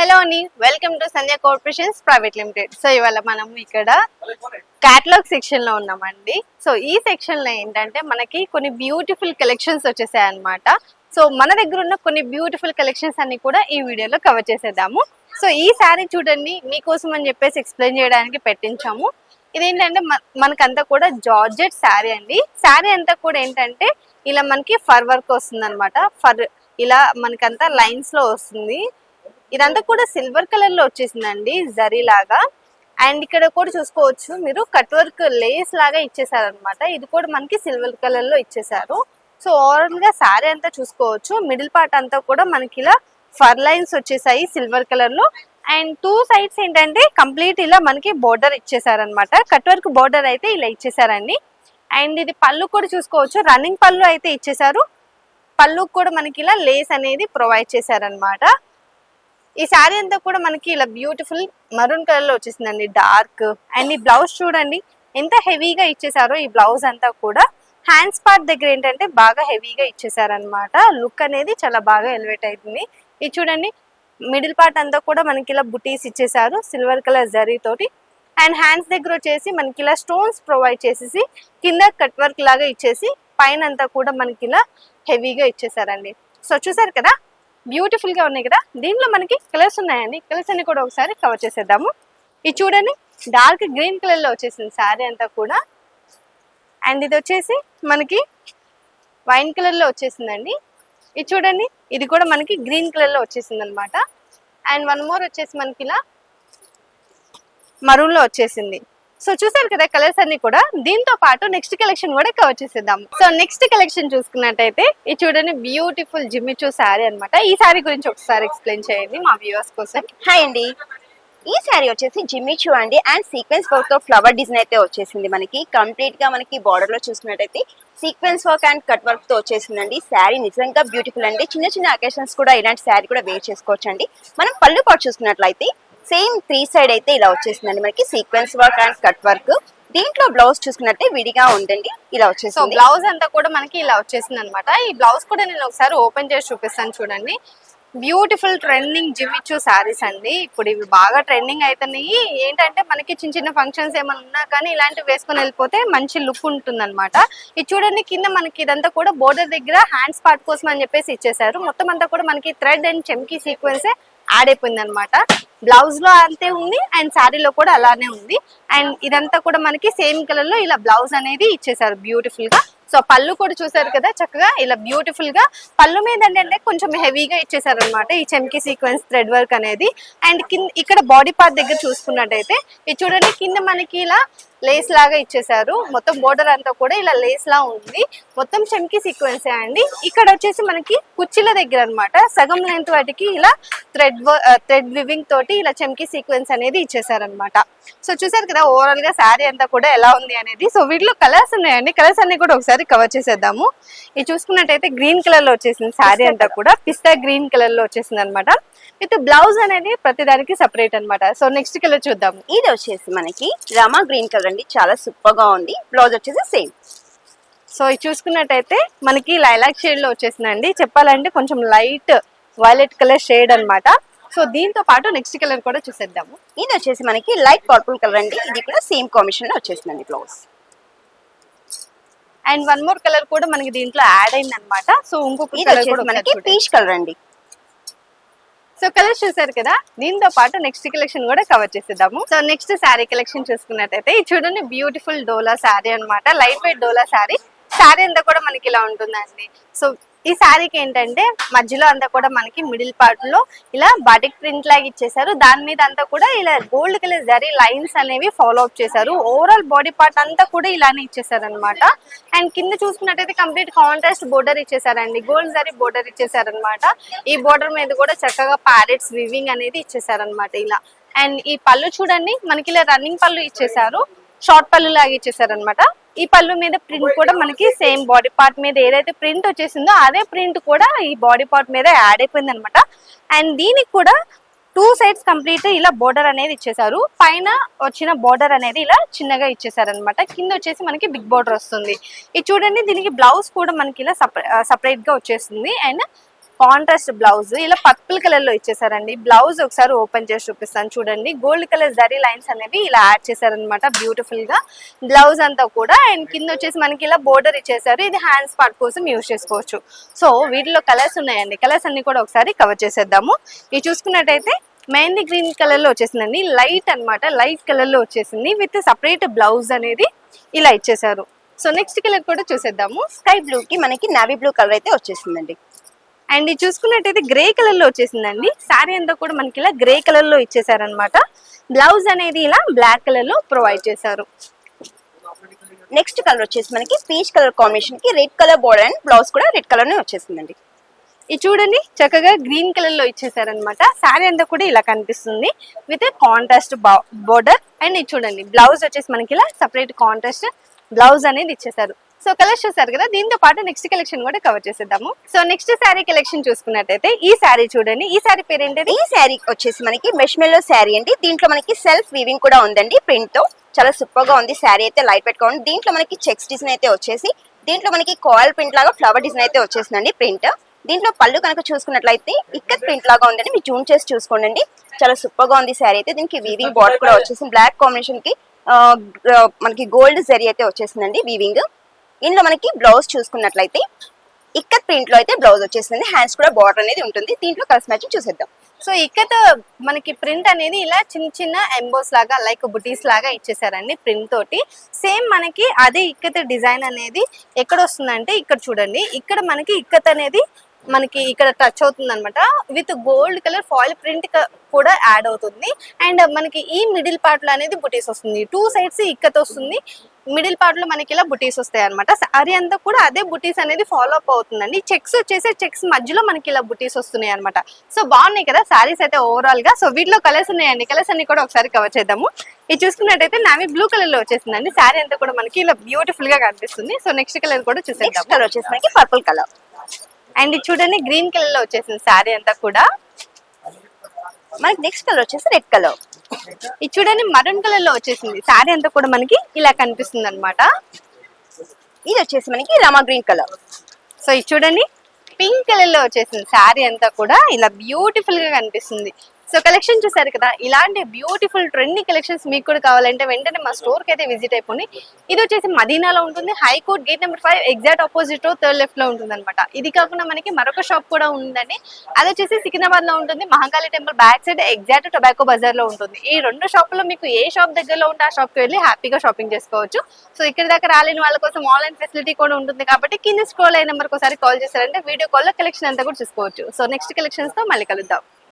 Hello అండి, welcome to Sandhya corporations private limited. So ఇవాళ మనం ఇక్కడ క్యాటలాగ్ సెక్షన్ లో ఉన్నామండి. సో ఈ సెక్షన్ లో ఏంటంటే మనకి కొన్ని బ్యూటిఫుల్ కలెక్షన్స్ వచ్చేసాయి అన్నమాట. సో మన దగ్గర ఉన్న కొన్ని బ్యూటిఫుల్ కలెక్షన్స్ అన్ని కూడా ఈ వీడియోలో కవర్ చేసేద్దాము. సో ఈ శారీ చూడండి, మీకోసం అని చెప్పేసి ఎక్స్ప్లెయిన్ చేయడానికి పెట్టించాము. ఇదేంటంటే మనకంతా కూడా జార్జెట్ శారీ అండి. శారీ అంతా కూడా ఏంటంటే ఇలా మనకి ఫర్ వర్క్ వస్తుంది అనమాట. ఫర్ ఇలా మనకంతా లైన్స్ లో వస్తుంది. ఇదంతా కూడా సిల్వర్ కలర్ లో వచ్చేసిందండి, జరీ లాగా. అండ్ ఇక్కడ కూడా చూసుకోవచ్చు మీరు, కట్ వర్క్ లేస్ లాగా ఇచ్చేసారనమాట. ఇది కూడా మనకి సిల్వర్ కలర్ లో ఇచ్చేసారు. సో ఓవరాల్ గా శారీ అంతా చూసుకోవచ్చు, మిడిల్ పార్ట్ అంతా కూడా మనకి ఇలా ఫర్ లైన్స్ వచ్చేసాయి సిల్వర్ కలర్ లో. అండ్ టూ సైడ్స్ ఏంటంటే కంప్లీట్ ఇలా మనకి బోర్డర్ ఇచ్చేసారనమాట. కట్ వర్క్ బోర్డర్ అయితే ఇలా ఇచ్చేసారండి. అండ్ ఇది పళ్ళు కూడా చూసుకోవచ్చు, రన్నింగ్ పళ్ళు అయితే ఇచ్చేసారు. పళ్ళు కూడా మనకి ఇలా లేస్ అనేది ప్రొవైడ్ చేశారనమాట. ఈ శారీ అంతా కూడా మనకి ఇలా బ్యూటిఫుల్ మరూన్ కలర్ లో వచ్చేసిందండి, డార్క్. అండ్ ఈ బ్లౌజ్ చూడండి ఎంత హెవీగా ఇచ్చేసారో. ఈ బ్లౌజ్ అంతా కూడా హ్యాండ్స్ పార్ట్ దగ్గర ఏంటంటే బాగా హెవీగా ఇచ్చేసారనమాట. లుక్ అనేది చాలా బాగా ఎలివేట్ అవుతుంది. ఇది చూడండి, మిడిల్ పార్ట్ అంతా కూడా మనకి ఇలా బుటీస్ ఇచ్చేసారు సిల్వర్ కలర్ జరీ తోటి. అండ్ హ్యాండ్స్ దగ్గర వచ్చేసి మనకి ఇలా స్టోన్స్ ప్రొవైడ్ చేసేసి కింద కట్ వర్క్ లాగా ఇచ్చేసి పైన అంతా కూడా మనకి ఇలా హెవీగా ఇచ్చేసారండి. సో చూసారు కదా, బ్యూటిఫుల్ గా ఉన్నాయి కదా. దీంట్లో మనకి కలర్స్ ఉన్నాయండి, కలర్స్ అన్ని కూడా ఒకసారి కవర్ చేసేద్దాము. ఇది చూడండి, డార్క్ గ్రీన్ కలర్ లో వచ్చేసింది శారీ అంతా కూడా. అండ్ ఇది వచ్చేసి మనకి వైన్ కలర్ లో వచ్చేసిందండి. ఇది చూడండి, ఇది కూడా మనకి గ్రీన్ కలర్ లో వచ్చేసింది అనమాట. అండ్ వన్ మోర్ వచ్చేసి మనకి ఇలా మరూన్ లో వచ్చేసింది. సో చూసారు కదా కలర్స్ అన్ని కూడా. దీంతో పాటు నెక్స్ట్ కలెక్షన్ కూడా కవర్ చేసేద్దాము. సో నెక్స్ట్ కలెక్షన్ చూసుకున్నట్టయితే ఇది చూడండి, బ్యూటిఫుల్ జిమ్మిచూ శారీ అనమాట. ఈ శారీ గురించి ఒకసారి ఎక్స్ప్లెయిన్ చేయండి మా వ్యూవర్స్ కోసం. హాయ్ అండి, ఈ శారీ వచ్చేసి జిమ్మిచూ అండి. అండ్ సీక్వెన్స్ వర్క్ తో ఫ్లవర్ డిజైన్ అయితే వచ్చేసింది. మనకి కంప్లీట్ గా మనకి బార్డర్ లో చూసుకున్నట్టయితే sequence work and cut work తో వచ్చేసిందండి. శారీ నిజంగా బ్యూటిఫుల్ అండి. చిన్న చిన్న అకేషన్స్ కూడా ఇలాంటి శారీ కూడా వేర్ చేసుకోవచ్చు అండి. మనం పళ్ళు పాటు చూసుకున్నట్లయితే సేమ్ 3 సైడ్ అయితే ఇలా వచ్చేసిందండి మనకి sequence work and cut work. దీంట్లో బ్లౌజ్ చూసుకున్నట్టే విడిగా ఉందండి, ఇలా వచ్చేసి. సో బ్లౌజ్ అంతా కూడా మనకి ఇలా వచ్చేసింది అనమాట. ఈ బ్లౌజ్ కూడా నేను ఒకసారి ఓపెన్ చేసి చూపిస్తాను చూడండి. బ్యూటిఫుల్ ట్రెండింగ్ జిమ్మిచూ శారీస్ అండి. ఇప్పుడు ఇవి బాగా ట్రెండింగ్ అవుతున్నాయి. ఏంటంటే మనకి చిన్న చిన్న ఫంక్షన్స్ ఏమైనా ఉన్నా కానీ ఇలాంటివి వేసుకొని వెళ్ళిపోతే మంచి లుక్ ఉంటుంది అనమాట. ఇది చూడండి, కింద మనకి ఇదంతా కూడా బోర్డర్ దగ్గర హ్యాండ్స్ పార్ట్ కోసం అని చెప్పేసి ఇచ్చేసారు. మొత్తం అంతా కూడా మనకి థ్రెడ్ అండ్ చెమ్కీ సీక్వెన్సే యాడ్ అయిపోయింది అనమాట. బ్లౌజ్ లో అంతే ఉంది అండ్ శారీలో కూడా అలానే ఉంది. అండ్ ఇదంతా కూడా మనకి సేమ్ కలర్ లో ఇలా బ్లౌజ్ అనేది ఇచ్చేసారు బ్యూటిఫుల్ గా. సో పళ్ళు కూడా చూసారు కదా, చక్కగా ఇలా బ్యూటిఫుల్ గా పళ్ళు మీద ఏంటంటే కొంచెం హెవీగా ఇచ్చేసారు అనమాట ఈ చెమ్కీ సీక్వెన్స్ థ్రెడ్ వర్క్ అనేది. అండ్ కింద ఇక్కడ బాడీ పార్ట్ దగ్గర చూసుకున్నట్టయితే ఇది చూడండి, కింద మనకి ఇలా లేస్ లాగా ఇచ్చేసారు. మొత్తం బోర్డర్ అంతా కూడా ఇలా లేస్ లా ఉంది. మొత్తం చెమ్కీ సీక్వెన్సే అండి. ఇక్కడ వచ్చేసి మనకి కుర్చీల దగ్గర అనమాట సగం లెంత్ వాటికి ఇలా థ్రెడ్ వివింగ్ తోటి ఇలా చెమ్కీ సీక్వెన్స్ అనేది ఇచ్చేసారనమాట. సో చూసారు కదా ఓవరాల్ గా శారీ అంతా కూడా ఎలా ఉంది అనేది. సో వీటిలో కలర్స్ ఉన్నాయండి, కలర్స్ అన్ని కూడా ఒకసారి కవర్ చేసేద్దాము. ఇది చూసుకున్నట్టయితే గ్రీన్ కలర్ లో వచ్చేసింది శారీ అంతా కూడా, పిస్తా గ్రీన్ కలర్ లో వచ్చేసింది అనమాట. విత్ బ్లౌజ్ అనేది ప్రతిదానికి సెపరేట్ అనమాట. సో నెక్స్ట్ కలర్ చూద్దాము. ఇది వచ్చేసి మనకి రామా గ్రీన్ కలర్ అండి, చాలా సూపర్ గా ఉంది. బ్లౌజ్ వచ్చేసి సేమ్. సో ఇది చూసుకున్నట్టయితే మనకి లైలాక్ షేడ్ లో వచ్చేసిందండి. చెప్పాలంటే కొంచెం లైట్ వైలెట్ కలర్ షేడ్ అనమాట. సో దీంతో పాటు నెక్స్ట్ కలర్ కూడా చూసేద్దాము. ఇది వచ్చేసి మనకి లైట్ పర్పుల్ కలర్ అండి. ఇది కూడా సేమ్ కాంబినేషన్ లో వచ్చేసిందండి blouse. And one more colour కూడా మనకి దీంట్లో యాడ్ అయింది అనమాట. సో ఇంకొక కలర్ కూడా మనకి పీచ్ కలర్ అండి. సో కలర్స్ చూసారు కదా, దీంతో పాటు నెక్స్ట్ కలెక్షన్ కూడా కవర్ చేసేద్దాము. సో నెక్స్ట్ శారీ కలెక్షన్ చూసుకున్నట్టయితే ఇది చూడండి, బ్యూటిఫుల్ డోలా శారీ అనమాట. Light weight Dola sari. శారీ అంతా కూడా మనకి ఇలా ఉంటుందండి. సో ఈ శారీకి ఏంటంటే మధ్యలో అంతా కూడా మనకి మిడిల్ పార్ట్ లో ఇలా బాటిక్ ప్రింట్ లాగా ఇచ్చేసారు. దాని మీద అంతా కూడా ఇలా గోల్డ్ కలర్ జరీ లైన్స్ అనేవి ఫాలో అప్ చేశారు. ఓవరాల్ బాడీ పార్ట్ అంతా కూడా ఇలానే ఇచ్చేసారు అనమాట. అండ్ కింద చూసుకున్నట్టయితే కంప్లీట్ కాంట్రాస్ట్ బోర్డర్ ఇచ్చేసారండి, గోల్డ్ జరీ బోర్డర్ ఇచ్చేసారనమాట. ఈ బోర్డర్ మీద కూడా చక్కగా ప్యారెట్స్ వివింగ్ అనేది ఇచ్చేసారనమాట ఇలా. అండ్ ఈ పళ్ళు చూడండి, మనకి ఇలా రన్నింగ్ పళ్ళు ఇచ్చేసారు, షార్ట్ పళ్ళు లాగా ఇచ్చేసారనమాట. ఈ పళ్ళు మీద ప్రింట్ కూడా మనకి సేమ్ బాడీ పార్ట్ మీద ఏదైతే ప్రింట్ వచ్చేసిందో అదే ప్రింట్ కూడా ఈ బాడీ పార్ట్ మీద యాడ్ అయిపోయింది అనమాట. అండ్ దీనికి కూడా టూ సైడ్స్ కంప్లీట్ ఇలా బోర్డర్ అనేది ఇచ్చేసారు. పైన వచ్చిన బోర్డర్ అనేది ఇలా చిన్నగా ఇచ్చేసారనమాట. కింద వచ్చేసి మనకి బిగ్ బోర్డర్ వస్తుంది. ఇది చూడండి, దీనికి బ్లౌజ్ కూడా మనకి ఇలా సపరేట్ గా వచ్చేస్తుంది. అండ్ కాంట్రాస్ట్ బ్లౌజ్ ఇలా పర్పుల్ కలర్ లో ఇచ్చేసారండి. బ్లౌజ్ ఒకసారి ఓపెన్ చేసి చూపిస్తాను చూడండి. గోల్డ్ కలర్ జరీ లైన్స్ అనేవి ఇలా యాడ్ చేశారనమాట బ్యూటిఫుల్ గా బ్లౌజ్ అంతా కూడా. అండ్ కింద వచ్చేసి మనకి ఇలా బోర్డర్ ఇచ్చేసారు. ఇది హ్యాండ్స్ పార్ట్ కోసం యూజ్ చేసుకోవచ్చు. సో వీటిలో కలర్స్ ఉన్నాయండి. కలర్స్ అన్ని కూడా ఒకసారి కవర్ చేసేద్దాము. ఇది చూసుకున్నట్టయితే మెహందీ గ్రీన్ కలర్ లో వచ్చేసిందండి. లైట్ అన్నమాట, లైట్ కలర్ లో వచ్చేసింది విత్ సపరేట్ బ్లౌజ్ అనేది ఇలా ఇచ్చేసారు. సో నెక్స్ట్ కలర్ కూడా చూసేద్దాము. స్కై బ్లూ కి మనకి నావీ బ్లూ కలర్ అయితే వచ్చేసిందండి. అండ్ ఇది చూసుకున్నట్టయితే గ్రే కలర్ లో వచ్చేసిందండి. శారీ అంతా కూడా మనకి ఇలా గ్రే కలర్ లో ఇచ్చేసారనమాట. బ్లౌజ్ అనేది ఇలా బ్లాక్ కలర్ లో ప్రొవైడ్ చేశారు. నెక్స్ట్ కలర్ వచ్చేసి మనకి పీచ్ కలర్ కాంబినేషన్ కి red colour border and blouse కూడా రెడ్ కలర్ నే వచ్చేసిందండి. ఇది చూడండి చక్కగా గ్రీన్ కలర్ లో ఇచ్చేసారనమాట. శారీ అంతా కూడా ఇలా కనిపిస్తుంది విత్ కాంట్రాస్ట్ బోర్డర్. అండ్ ఇది చూడండి బ్లౌజ్ వచ్చేసి మనకి ఇలా సపరేట్ కాంట్రాస్ట్ బ్లౌజ్ అనేది ఇచ్చేసారు. సో కలర్స్ చూసారు కదా, దీంతో పాటు నెక్స్ట్ కలెక్షన్ కూడా కవర్ చేసేద్దాము. సో నెక్స్ట్ శారీ కలెక్షన్ చూసుకున్నట్టయితే ఈ శారీ చూడండి. ఈ శారీ పేరు ఏంటంటే ఈ శారీ వచ్చేసి మనకి మెష్మెల్లో శారీ అండి. దీంట్లో మనకి సెల్ఫ్ వీవింగ్ కూడా ఉందండి ప్రింట్ తో. చాలా సూపర్ గా ఉంది శారీ అయితే, లైట్ వెయిట్ గా ఉంది. దీంట్లో మనకి చెక్స్ డిజైన్ అయితే వచ్చేసి దీంట్లో మనకి కాయిల్ ప్రింట్ లాగా ఫ్లవర్ డిజైన్ అయితే వచ్చేసిందండి ప్రింట్. దీంట్లో పళ్ళు కనుక చూసుకున్నట్లయితే ఇక్కత్ ప్రింట్ లాగా ఉందండి. మీరు జూమ్ చేసి చూసుకోండి. చాలా సూపర్ గా ఉంది శారీ అయితే. దీనికి వీవింగ్ బార్డర్ కూడా వచ్చేసింది. బ్లాక్ కాంబినేషన్ కి మనకి గోల్డ్ జరీ అయితే వచ్చేసిందండి వీవింగ్. ఇందులో మనకి బ్లౌజ్ చూసుకున్నట్లయితే ఇక్కత్ ప్రింట్ లో అయితే బ్లౌజ్ వచ్చేసింది. హ్యాండ్స్ కూడా బార్డర్ అనేది ఉంటుంది. దీంట్లో కలర్స్ మ్యాచింగ్ చూసేద్దాం. సో ఇక్కత మనకి ప్రింట్ అనేది ఇలా చిన్న చిన్న ఎంబోస్ లాగా లైక్ బుటీస్ లాగా ఇచ్చేసారండి ప్రింట్ తోటి. సేమ్ మనకి అదే ఇక్కత డిజైన్ అనేది ఎక్కడ వస్తుందంటే ఇక్కడ చూడండి. ఇక్కడ మనకి ఇక్కత్ అనేది మనకి ఇక్కడ టచ్ అవుతుంది అనమాట. With gold colour foil print కూడా యాడ్ అవుతుంది. అండ్ మనకి ఈ మిడిల్ పార్ట్ లో అనేది బుటీస్ వస్తుంది. టూ సైడ్స్ ఇక్కత్ వస్తుంది, మిడిల్ పార్ట్ లో మనకి ఇలా బుటీస్ వస్తాయి అనమాట. సారీ అంతా కూడా అదే బుటీస్ అనేది ఫాలో అప్ అవుతుందండి. చెక్స్ వచ్చేసి చెక్స్ మధ్యలో మనకి ఇలా బుటీస్ వస్తున్నాయి అనమాట. సో బాగున్నాయి కదా సారీస్ అయితే ఓవరాల్ గా. సో వీటిలో కలర్స్ ఉన్నాయండి. కలర్స్ అన్ని కూడా ఒకసారి కవర్ చేద్దాము. ఇది చూసుకున్నట్టయితే నావీ బ్లూ కలర్ లో వచ్చేసిందండి. సారీ అంతా కూడా మనకి ఇలా బ్యూటిఫుల్ గా కనిపిస్తుంది. సో నెక్స్ట్ కలర్ కూడా చూసేద్దాం. కలర్ వచ్చేసి మనకి పర్పుల్ కలర్. అండ్ ఇది చూడండి గ్రీన్ కలర్ లో వచ్చేసింది సారీ అంతా కూడా. మనకి నెక్స్ట్ కలర్ వచ్చేసి రెడ్ కలర్. ఇది చూడండి మరూన్ కలర్ లో వచ్చేసింది సారీ అంతా కూడా మనకి ఇలా కనిపిస్తుంది అనమాట. ఇది వచ్చేసి మనకి రామా గ్రీన్ కలర్. సో ఇది చూడండి పింక్ కలర్ లో వచ్చేసింది సారీ అంతా కూడా ఇలా బ్యూటిఫుల్ గా కనిపిస్తుంది. సో కలెక్షన్ చూసారు కదా, ఇలాంటి బ్యూటిఫుల్ ట్రెండింగ్ కలెక్షన్స్ మీకు కూడా కావాలంటే వెంటనే మా స్టోర్ కి అయితే విజిట్ అయిపోయి. ఇది వచ్చేసి మదీనాలో ఉంటుంది. High court gate number 5 exact opposite third left లో ఉంటుంది అనమాట. ఇది కాకుండా మనకి మరొక షాప్ కూడా ఉందండి. అది వచ్చేసి సికింద్రాబాద్ లో ఉంటుంది. Mahankali temple back side exact tobacco బజార్ లో ఉంటుంది. ఈ రెండు షాపుల్లో మీకు ఏ షాప్ దగ్గరలో ఉంటే ఆ షాప్ కి వెళ్ళి హ్యాపీగా షాపింగ్ చేసుకోవచ్చు. సో ఇక్కడ దాకా రాలేని వాళ్ళ కోసం ఆన్లైన్ ఫెసిలిటీ కూడా ఉంటుంది కాబట్టి కింద స్క్రోల్ అయిన నెంబర్ ఒకసారి కాల్ చేశారంటే వీడియో కాల్ లో కలెక్షన్ అంతా కూడా చూసుకోవచ్చు. సో నెక్స్ట్ కలెక్షన్స్ తో మళ్ళీ కలుద్దాం.